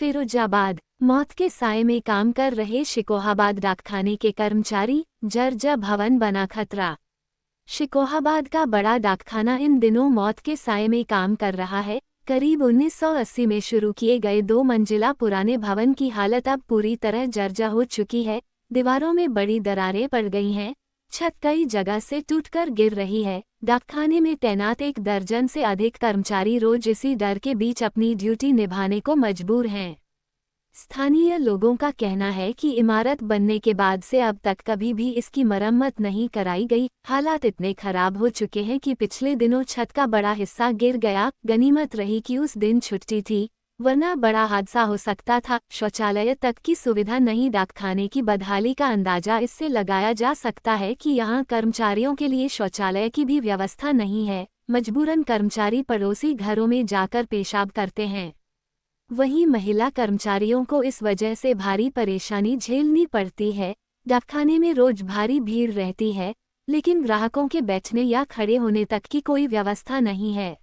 फिरोजाबाद, मौत के साए में काम कर रहे शिकोहाबाद डाकखाने के कर्मचारी, जर्जर भवन बना खतरा। शिकोहाबाद का बड़ा डाकखाना इन दिनों मौत के साए में काम कर रहा है। करीब 1980 में शुरू किए गए 2 मंजिला पुराने भवन की हालत अब पूरी तरह जर्जर हो चुकी है। दीवारों में बड़ी दरारें पड़ गई हैं, छत कई जगह से टूटकर गिर रही है। डाकखाने में तैनात 1 दर्जन से अधिक कर्मचारी रोज इसी डर के बीच अपनी ड्यूटी निभाने को मजबूर हैं। स्थानीय लोगों का कहना है कि इमारत बनने के बाद से अब तक कभी भी इसकी मरम्मत नहीं कराई गई। हालात इतने खराब हो चुके हैं कि पिछले दिनों छत का बड़ा हिस्सा गिर गया। गनीमत रही कि उस दिन छुट्टी थी, वरना बड़ा हादसा हो सकता था। शौचालय तक की सुविधा नहीं। डाकखाने की बदहाली का अंदाजा इससे लगाया जा सकता है कि यहाँ कर्मचारियों के लिए शौचालय की भी व्यवस्था नहीं है। मजबूरन कर्मचारी पड़ोसी घरों में जाकर पेशाब करते हैं। वहीं महिला कर्मचारियों को इस वजह से भारी परेशानी झेलनी पड़ती है। डाकखाने में रोज भारी भीड़ रहती है, लेकिन ग्राहकों के बैठने या खड़े होने तक की कोई व्यवस्था नहीं है।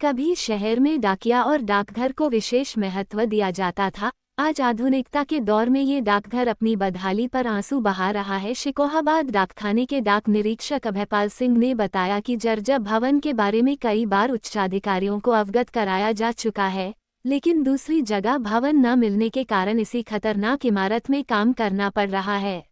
कभी शहर में डाकिया और डाकघर को विशेष महत्व दिया जाता था। आज आधुनिकता के दौर में ये डाकघर अपनी बदहाली पर आंसू बहा रहा है। शिकोहाबाद डाकखाने के डाक निरीक्षक अभयपाल सिंह ने बताया कि जर्जर भवन के बारे में कई बार उच्चाधिकारियों को अवगत कराया जा चुका है, लेकिन दूसरी जगह भवन न मिलने के कारण इसी खतरनाक इमारत में काम करना पड़ रहा है।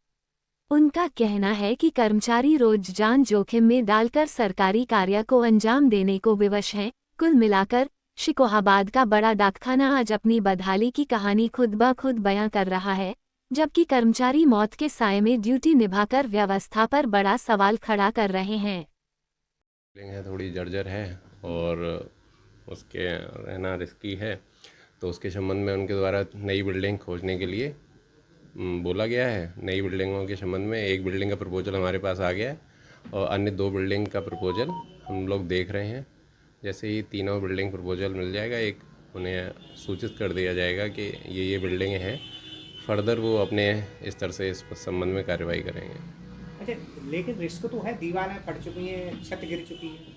उनका कहना है कि कर्मचारी रोज जान जोखिम में डालकर सरकारी कार्य को अंजाम देने को विवश हैं। कुल मिलाकर शिकोहाबाद का बड़ा डाकखाना आज अपनी बदहाली की कहानी खुद ब खुद बयां कर रहा है, जबकि कर्मचारी मौत के साए में ड्यूटी निभाकर व्यवस्था पर बड़ा सवाल खड़ा कर रहे हैं। थोड़ी जर्जर है और उसके रहना रिस्की है, तो उसके संबंध में उनके द्वारा नई बिल्डिंग खोजने के लिए बोला गया है। नई बिल्डिंगों के संबंध में एक बिल्डिंग का प्रपोजल हमारे पास आ गया है और अन्य 2 बिल्डिंग का प्रपोजल हम लोग देख रहे हैं। जैसे ही तीनों बिल्डिंग प्रपोजल मिल जाएगा, एक उन्हें सूचित कर दिया जाएगा कि ये बिल्डिंगें हैं। फर्दर वो अपने स्तर से इस संबंध में कार्रवाई करेंगे। अच्छा, लेकिन रिस्क तो है, दीवारें पड़ चुकी हैं, छत गिर चुकी है।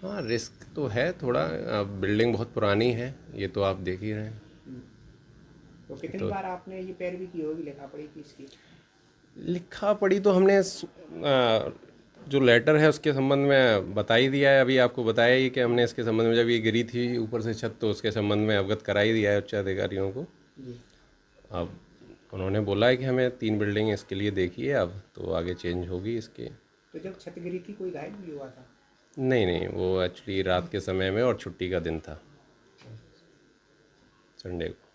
हाँ, रिस्क तो है थोड़ा। बिल्डिंग बहुत पुरानी है, ये तो आप देख ही रहे हैं। तो कितनी बार आपने ये पैरवी की होगी, लिखा पड़ी थी इसकी? लिखा पड़ी तो हमने जो लेटर है उसके संबंध में बता ही दिया है। अभी आपको बताया ही कि हमने इसके संबंध में, जब ये गिरी थी ऊपर से छत, तो उसके संबंध में अवगत करा ही दिया है उच्च अधिकारियों को। अब उन्होंने बोला है कि हमें 3 बिल्डिंग इसके लिए देखिए, अब तो आगे चेंज होगी इसके। तो जब छत गिरी थी कोई घायल भी हुआ था? नहीं, वो एक्चुअली रात के समय में और छुट्टी का दिन था, संडे को।